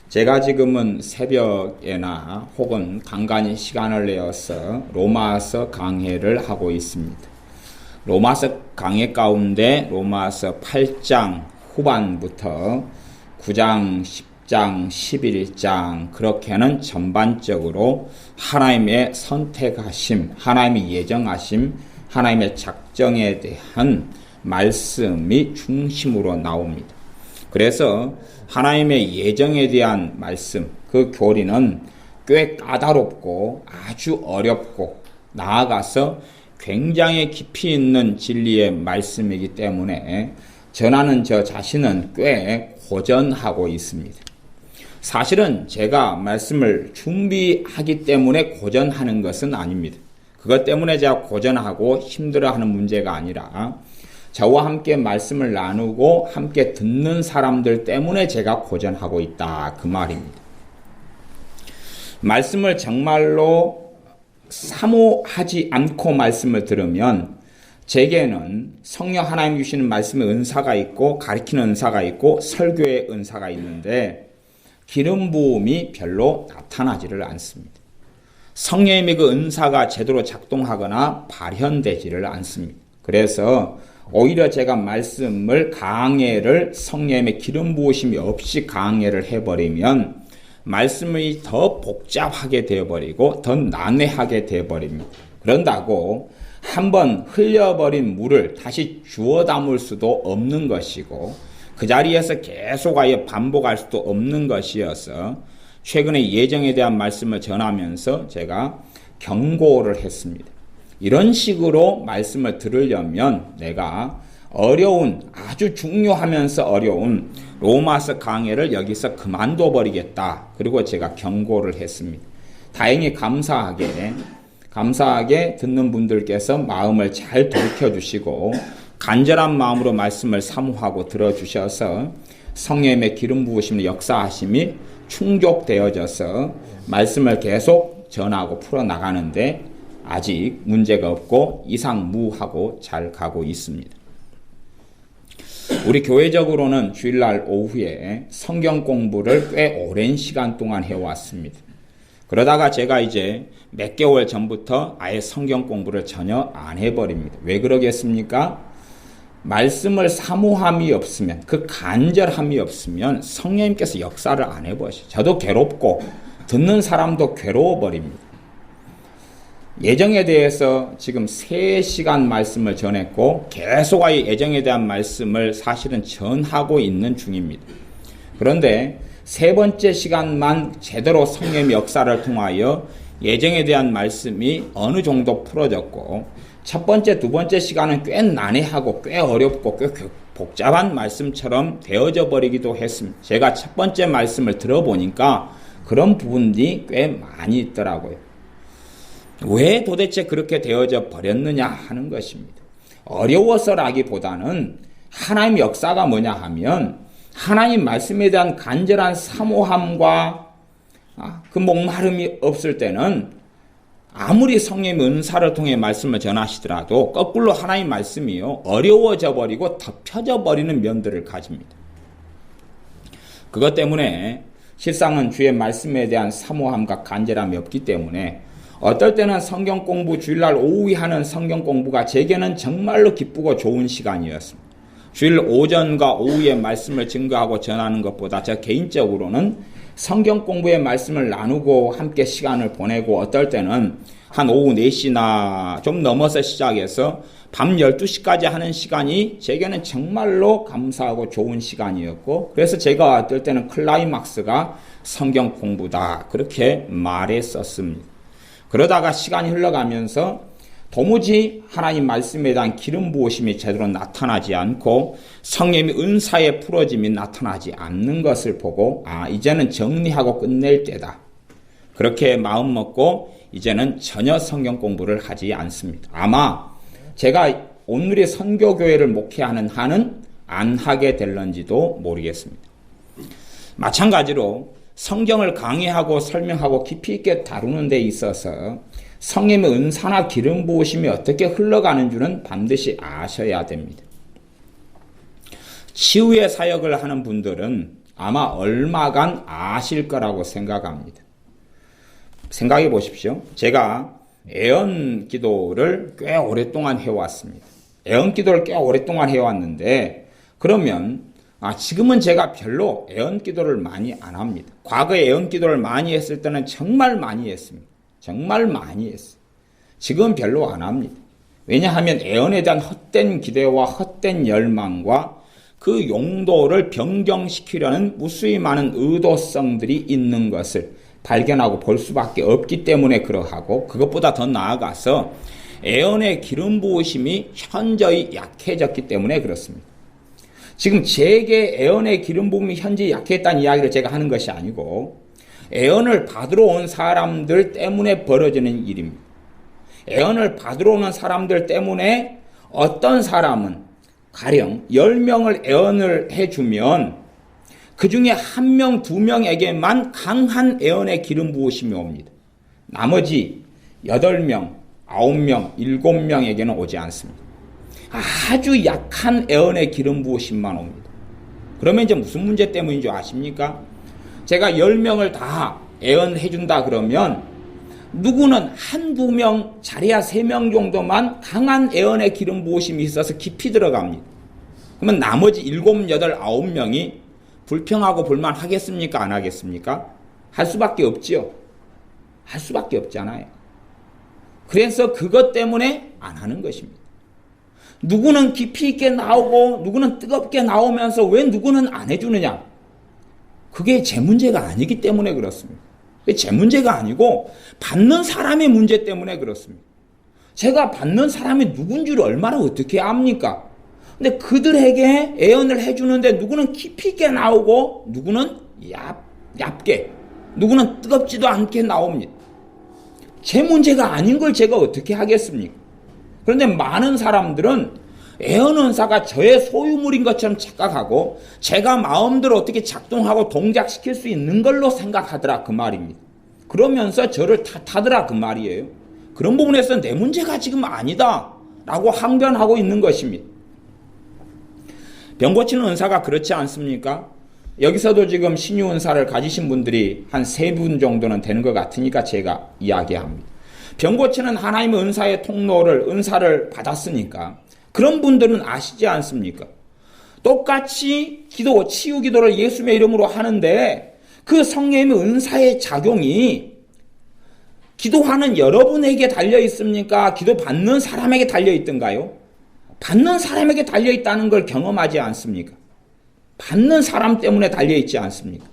제가 지금은 새벽에나 혹은 간간히 시간을 내어서 로마서 강해를 하고 있습니다. 로마서 강해 가운데 로마서 8장 후반부터 9장, 10장, 11장 그렇게는 전반적으로 하나님의 선택하심, 하나님의 예정하심, 하나님의 작정에 대한 말씀이 중심으로 나옵니다. 그래서 하나님의 예정에 대한 말씀, 그 교리는 꽤 까다롭고 아주 어렵고 나아가서 굉장히 깊이 있는 진리의 말씀이기 때문에 전하는 저 자신은 꽤 고전하고 있습니다. 사실은 제가 말씀을 준비하기 때문에 고전하는 것은 아닙니다. 그것 때문에 제가 고전하고 힘들어하는 문제가 아니라 저와 함께 말씀을 나누고 함께 듣는 사람들 때문에 제가 고전하고 있다, 그 말입니다. 말씀을 정말로 사모하지 않고 말씀을 들으면 제게는 성령 하나님 주시는 말씀의 은사가 있고 가르치는 은사가 있고 설교의 은사가 있는데 기름 부음이 별로 나타나지를 않습니다. 성령님의 그 은사가 제대로 작동하거나 발현되지를 않습니다. 그래서 오히려 제가 말씀을 강해를 성령님의 기름 부으심이 없이 강해를 해버리면 말씀이 더 복잡하게 되어버리고 더 난해하게 되어버립니다. 그런다고 한번 흘려버린 물을 다시 주워 담을 수도 없는 것이고 그 자리에서 계속하여 반복할 수도 없는 것이어서 최근에 예정에 대한 말씀을 전하면서 제가 경고를 했습니다. 이런 식으로 말씀을 들으려면 내가 어려운, 아주 중요하면서 어려운 로마서 강해를 여기서 그만둬 버리겠다. 그리고 제가 경고를 했습니다. 다행히 감사하게 듣는 분들께서 마음을 잘 돌켜주시고 간절한 마음으로 말씀을 사모하고 들어주셔서 성령님의 기름 부으심의 역사하심이 충족되어져서 말씀을 계속 전하고 풀어나가는데 아직 문제가 없고 이상무하고 잘 가고 있습니다. 우리 교회적으로는 주일날 오후에 성경 공부를 꽤 오랜 시간 동안 해왔습니다. 그러다가 제가 이제 몇 개월 전부터 아예 성경 공부를 전혀 안 해버립니다. 왜 그러겠습니까? 말씀을 사모함이 없으면, 그 간절함이 없으면 성령님께서 역사를 안 해보시죠. 저도 괴롭고 듣는 사람도 괴로워버립니다. 예정에 대해서 지금 3시간 말씀을 전했고 계속하여 예정에 대한 말씀을 사실은 전하고 있는 중입니다. 그런데 3번째 시간만 제대로 성령의 역사를 통하여 예정에 대한 말씀이 어느 정도 풀어졌고 첫 번째, 두 번째 시간은 꽤 난해하고 꽤 어렵고 꽤 복잡한 말씀처럼 되어져 버리기도 했습니다. 제가 첫 번째 말씀을 들어보니까 그런 부분이 꽤 많이 있더라고요. 왜 도대체 그렇게 되어져 버렸느냐 하는 것입니다. 어려워서라기보다는 하나님의 역사가 뭐냐 하면 하나님 말씀에 대한 간절한 사모함과 그 목마름이 없을 때는 아무리 성령의 은사를 통해 말씀을 전하시더라도 거꾸로 하나님 말씀이요 어려워져 버리고 덮여져 버리는 면들을 가집니다. 그것 때문에 실상은 주의 말씀에 대한 사모함과 간절함이 없기 때문에 어떨 때는 성경 공부, 주일날 오후에 하는 성경 공부가 제게는 정말로 기쁘고 좋은 시간이었습니다. 주일 오전과 오후에 말씀을 증거하고 전하는 것보다 저 개인적으로는 성경 공부의 말씀을 나누고 함께 시간을 보내고 어떨 때는 한 오후 4시나 좀 넘어서 시작해서 밤 12시까지 하는 시간이 제게는 정말로 감사하고 좋은 시간이었고 그래서 제가 어떨 때는 클라이막스가 성경 공부다 그렇게 말했었습니다. 그러다가 시간이 흘러가면서 도무지 하나님 말씀에 대한 기름 부으심이 제대로 나타나지 않고 성령의 은사의 풀어짐이 나타나지 않는 것을 보고 이제는 정리하고 끝낼 때다. 그렇게 마음 먹고 이제는 전혀 성경 공부를 하지 않습니다. 아마 제가 오늘의 선교교회를 목회하는 한은 안 하게 될런지도 모르겠습니다. 마찬가지로 성경을 강의하고 설명하고 깊이 있게 다루는 데 있어서 성령의 은사나 기름 부으심이 어떻게 흘러가는 줄은 반드시 아셔야 됩니다. 치유의 사역을 하는 분들은 아마 얼마간 아실 거라고 생각합니다. 생각해 보십시오. 제가 애언 기도를 꽤 오랫동안 해왔습니다. 애언 기도를 꽤 오랫동안 해왔는데 그러면 지금은 제가 별로 애언 기도를 많이 안 합니다. 과거에 애언 기도를 많이 했을 때는 정말 많이 했습니다. 정말 많이 했어요. 지금은 별로 안 합니다. 왜냐하면 애언에 대한 헛된 기대와 헛된 열망과 그 용도를 변경시키려는 무수히 많은 의도성들이 있는 것을 발견하고 볼 수밖에 없기 때문에 그러하고, 그것보다 더 나아가서 애언의 기름 부으심이 현저히 약해졌기 때문에 그렇습니다. 지금 제게 애언의 기름 부음이 현저히 약했다는 이야기를 제가 하는 것이 아니고 애언을 받으러 온 사람들 때문에 벌어지는 일입니다. 애언을 받으러 오는 사람들 때문에 어떤 사람은 가령 10명을 애언을 해주면 그 중에 1명, 2명에게만 강한 애언의 기름 부으심이 옵니다. 나머지 8명, 9명, 7명에게는 오지 않습니다. 아주 약한 애언의 기름 부으심만 옵니다. 그러면 이제 무슨 문제 때문인 줄 아십니까? 제가 10명을 다 애언해준다 그러면 누구는 1, 2명, 잘해야 3명 정도만 강한 애언의 기름 부으심이 있어서 깊이 들어갑니다. 그러면 나머지 7, 8, 9명이 불평하고 불만하겠습니까? 안 하겠습니까? 할 수밖에 없지요. 할 수밖에 없잖아요. 그래서 그것 때문에 안 하는 것입니다. 누구는 깊이 있게 나오고 누구는 뜨겁게 나오면서 왜 누구는 안 해주느냐? 그게 제 문제가 아니기 때문에 그렇습니다. 제 문제가 아니고 받는 사람의 문제 때문에 그렇습니다. 제가 받는 사람이 누군지를 얼마나 어떻게 압니까? 근데 그들에게 애언을 해주는데 누구는 깊이 있게 나오고 누구는 얇게, 누구는 뜨겁지도 않게 나옵니다. 제 문제가 아닌 걸 제가 어떻게 하겠습니까? 그런데 많은 사람들은 애언 은사가 저의 소유물인 것처럼 착각하고 제가 마음대로 어떻게 작동하고 동작시킬 수 있는 걸로 생각하더라 그 말입니다. 그러면서 저를 탓하더라 그 말이에요. 그런 부분에서 내 문제가 지금 아니다 라고 항변하고 있는 것입니다. 병 고치는 은사가 그렇지 않습니까? 여기서도 지금 신유 은사를 가지신 분들이 한 3분 정도는 되는 것 같으니까 제가 이야기합니다. 병 고치는 하나님의 은사를 받았으니까 그런 분들은 아시지 않습니까? 똑같이 치유 기도를 예수님의 이름으로 하는데 그 성령님의 은사의 작용이 기도하는 여러분에게 달려 있습니까? 기도 받는 사람에게 달려 있던가요? 받는 사람에게 달려 있다는 걸 경험하지 않습니까? 받는 사람 때문에 달려 있지 않습니까?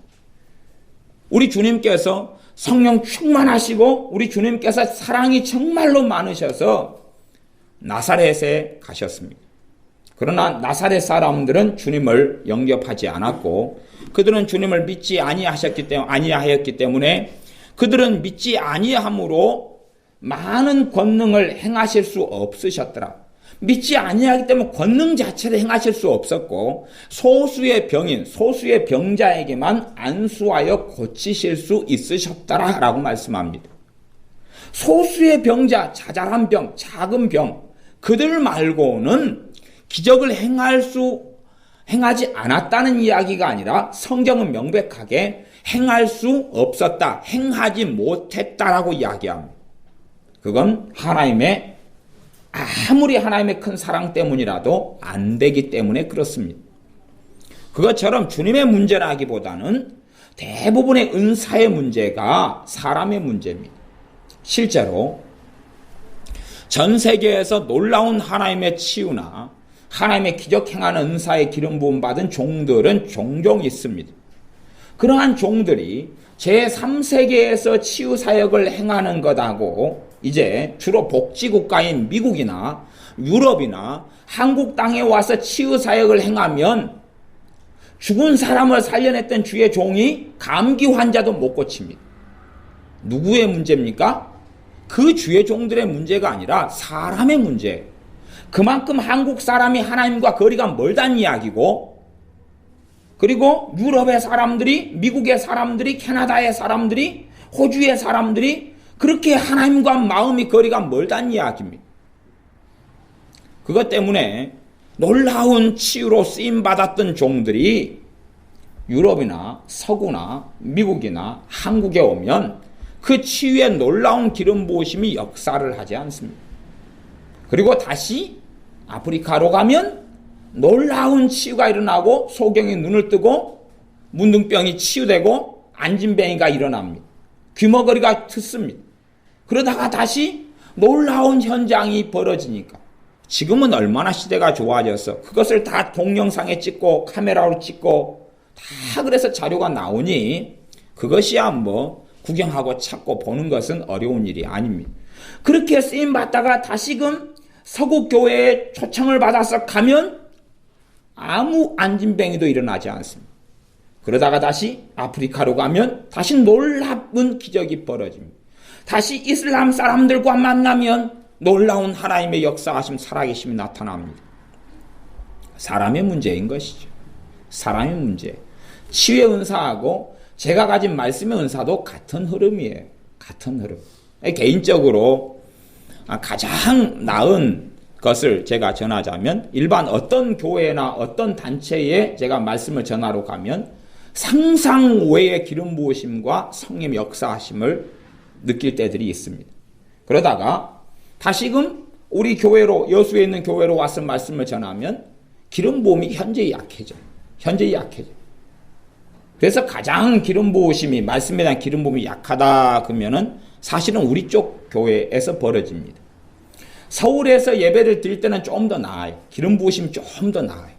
우리 주님께서 성령 충만하시고 우리 주님께서 사랑이 정말로 많으셔서 나사렛에 가셨습니다. 그러나 나사렛 사람들은 주님을 영접하지 않았고 그들은 주님을 믿지 아니하였기 때문에 그들은 믿지 아니함으로 많은 권능을 행하실 수 없으셨더라. 믿지 아니하기 때문에 권능 자체를 행하실 수 없었고 소수의 병인, 소수의 병자에게만 안수하여 고치실 수 있으셨더라라고 말씀합니다. 소수의 병자, 자잘한 병, 작은 병, 그들 말고는 기적을 행하지 않았다는 이야기가 아니라 성경은 명백하게 행할 수 없었다, 행하지 못했다라고 이야기합니다. 그건 아무리 하나님의 큰 사랑 때문이라도 안 되기 때문에 그렇습니다. 그것처럼 주님의 문제라기보다는 대부분의 은사의 문제가 사람의 문제입니다. 실제로 전 세계에서 놀라운 하나님의 치유나 하나님의 기적 행하는 은사의 기름 부음 받은 종들은 종종 있습니다. 그러한 종들이 제3세계에서 치유 사역을 행하는 것하고 이제 주로 복지국가인 미국이나 유럽이나 한국 땅에 와서 치유 사역을 행하면 죽은 사람을 살려냈던 주의 종이 감기 환자도 못 고칩니다. 누구의 문제입니까? 그 주의 종들의 문제가 아니라 사람의 문제예요. 그만큼 한국 사람이 하나님과 거리가 멀다는 이야기고, 그리고 유럽의 사람들이, 미국의 사람들이, 캐나다의 사람들이, 호주의 사람들이 그렇게 하나님과 마음이 거리가 멀다는 이야기입니다. 그것 때문에 놀라운 치유로 쓰임받았던 종들이 유럽이나 서구나 미국이나 한국에 오면 그 치유의 놀라운 기름 부으심이 역사를 하지 않습니다. 그리고 다시 아프리카로 가면 놀라운 치유가 일어나고 소경이 눈을 뜨고 문둥병이 치유되고 안진뱅이가 일어납니다. 귀머거리가 트습니다. 그러다가 다시 놀라운 현장이 벌어지니까 지금은 얼마나 시대가 좋아져서 그것을 다 동영상에 찍고 카메라로 찍고 다 그래서 자료가 나오니 그것이야 뭐 구경하고 찾고 보는 것은 어려운 일이 아닙니다. 그렇게 쓰임 받다가 다시금 서구 교회에 초청을 받아서 가면 아무 안진뱅이도 일어나지 않습니다. 그러다가 다시 아프리카로 가면 다시 놀라운 기적이 벌어집니다. 다시 이슬람 사람들과 만나면 놀라운 하나님의 역사하심 살아계심이 나타납니다. 사람의 문제인 것이죠. 사람의 문제. 치유의 은사하고 제가 가진 말씀의 은사도 같은 흐름이에요. 같은 흐름. 개인적으로 가장 나은 것을 제가 전하자면 일반 어떤 교회나 어떤 단체에 제가 말씀을 전하러 가면 상상 외의 기름 부으심과 성령의 역사하심을 느낄 때들이 있습니다. 그러다가 다시금 우리 교회로 여수에 있는 교회로 와서 말씀을 전하면 기름 부음이 현저히 약해져요. 현저히 약해져요. 그래서 가장 기름 부으심이 말씀에 대한 기름 부음이 약하다 그러면은 사실은 우리 쪽 교회에서 벌어집니다. 서울에서 예배를 드릴 때는 좀 더 나아요. 기름 부으심이 좀 더 나아요.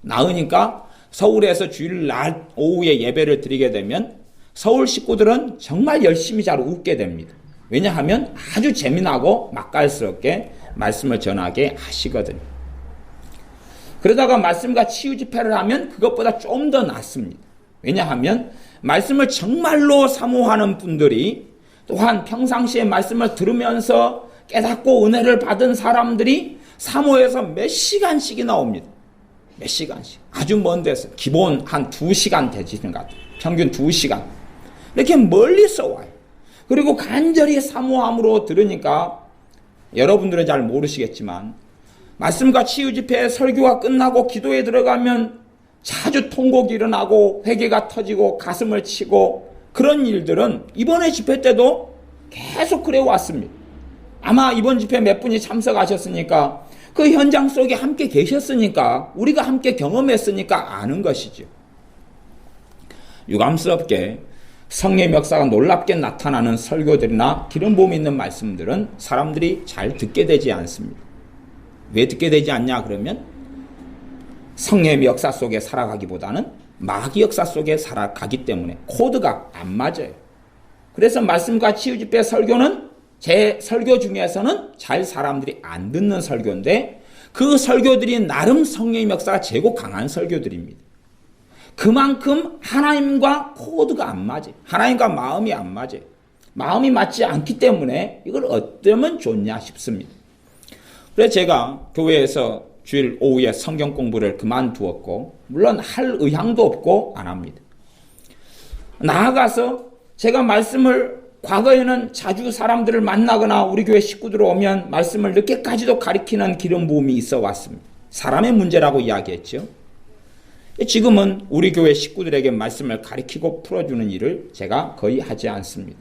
나으니까 서울에서 주일날 오후에 예배를 드리게 되면 서울 식구들은 정말 열심히 잘 웃게 됩니다. 왜냐하면 아주 재미나고 맛깔스럽게 말씀을 전하게 하시거든요. 그러다가 말씀과 치유 집회를 하면 그것보다 좀 더 낫습니다. 왜냐하면 말씀을 정말로 사모하는 분들이 또한 평상시에 말씀을 들으면서 깨닫고 은혜를 받은 사람들이 사모해서 몇 시간씩이나 옵니다. 몇 시간씩. 아주 먼 데서 기본 한 2시간 되지는 것 같아요. 평균 2시간. 이렇게 멀리서 와요. 그리고 간절히 사모함으로 들으니까 여러분들은 잘 모르시겠지만 말씀과 치유 집회 설교가 끝나고 기도에 들어가면 자주 통곡이 일어나고 회개가 터지고 가슴을 치고 그런 일들은 이번에 집회 때도 계속 그래 왔습니다. 아마 이번 집회 몇 분이 참석하셨으니까 그 현장 속에 함께 계셨으니까 우리가 함께 경험했으니까 아는 것이죠. 유감스럽게 성령의 역사가 놀랍게 나타나는 설교들이나 기름 부음 있는 말씀들은 사람들이 잘 듣게 되지 않습니다. 왜 듣게 되지 않냐 그러면 성령의 역사 속에 살아가기보다는 마귀 역사 속에 살아가기 때문에 코드가 안 맞아요. 그래서 말씀과 치유 집회 설교는 제 설교 중에서는 잘 사람들이 안 듣는 설교인데 그 설교들이 나름 성령의 역사가 최고 강한 설교들입니다. 그만큼 하나님과 코드가 안 맞아요. 하나님과 마음이 안 맞아요. 마음이 맞지 않기 때문에 이걸 어쩌면 좋냐 싶습니다. 그래서 제가 교회에서 주일 오후에 성경 공부를 그만두었고 물론 할 의향도 없고 안 합니다. 나아가서 제가 말씀을 과거에는 자주 사람들을 만나거나 우리 교회 식구들 오면 말씀을 늦게까지도 가리키는 기름 부음이 있어 왔습니다. 사람의 문제라고 이야기했죠. 지금은 우리 교회 식구들에게 말씀을 가리키고 풀어주는 일을 제가 거의 하지 않습니다.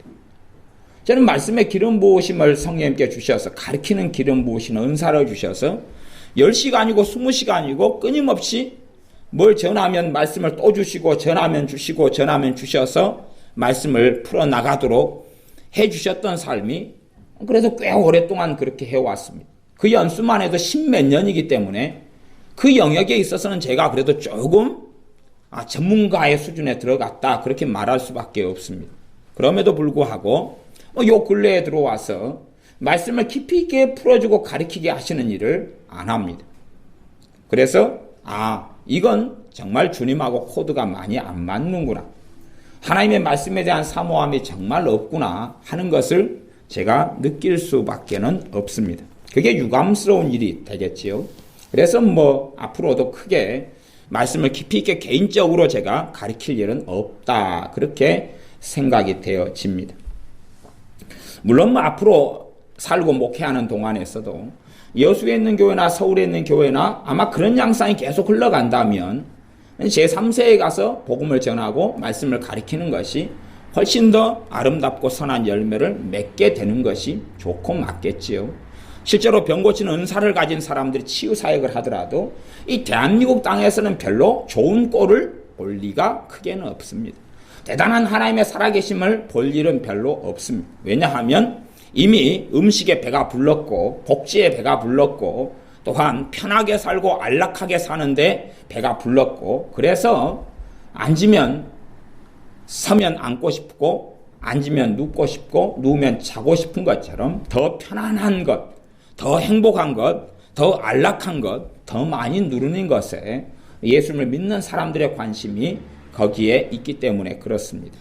저는 말씀의 기름 부으심을 성령님께 주셔서 가리키는 기름 부으시는 은사를 주셔서 10시간이고 20시간이고 끊임없이 뭘 전하면 말씀을 또 주시고 전하면 주시고 전하면 주셔서 말씀을 풀어나가도록 해주셨던 삶이 그래서 꽤 오랫동안 그렇게 해왔습니다. 그 연수만 해도 10몇 년이기 때문에 그 영역에 있어서는 제가 그래도 조금 전문가의 수준에 들어갔다 그렇게 말할 수밖에 없습니다. 그럼에도 불구하고 요 근래에 들어와서 말씀을 깊이 있게 풀어주고 가르치게 하시는 일을 안 합니다. 그래서 이건 정말 주님하고 코드가 많이 안 맞는구나. 하나님의 말씀에 대한 사모함이 정말 없구나 하는 것을 제가 느낄 수밖에는 없습니다. 그게 유감스러운 일이 되겠지요. 그래서 앞으로도 크게 말씀을 깊이 있게 개인적으로 제가 가르칠 일은 없다. 그렇게 생각이 되어집니다. 물론 앞으로 살고 목회하는 동안에서도 여수에 있는 교회나 서울에 있는 교회나 아마 그런 양상이 계속 흘러간다면 제3세에 가서 복음을 전하고 말씀을 가리키는 것이 훨씬 더 아름답고 선한 열매를 맺게 되는 것이 좋고 맞겠지요. 실제로 병 고치는 은사를 가진 사람들이 치유 사역을 하더라도 이 대한민국 땅에서는 별로 좋은 꼴을 볼 리가 크게는 없습니다. 대단한 하나님의 살아계심을 볼 일은 별로 없습니다. 왜냐하면 이미 음식에 배가 불렀고 복지에 배가 불렀고 또한 편하게 살고 안락하게 사는데 배가 불렀고, 그래서 앉으면 서면 앉고 싶고 앉으면 눕고 싶고 누우면 자고 싶은 것처럼 더 편안한 것, 더 행복한 것, 더 안락한 것, 더 많이 누리는 것에 예수님을 믿는 사람들의 관심이 거기에 있기 때문에 그렇습니다.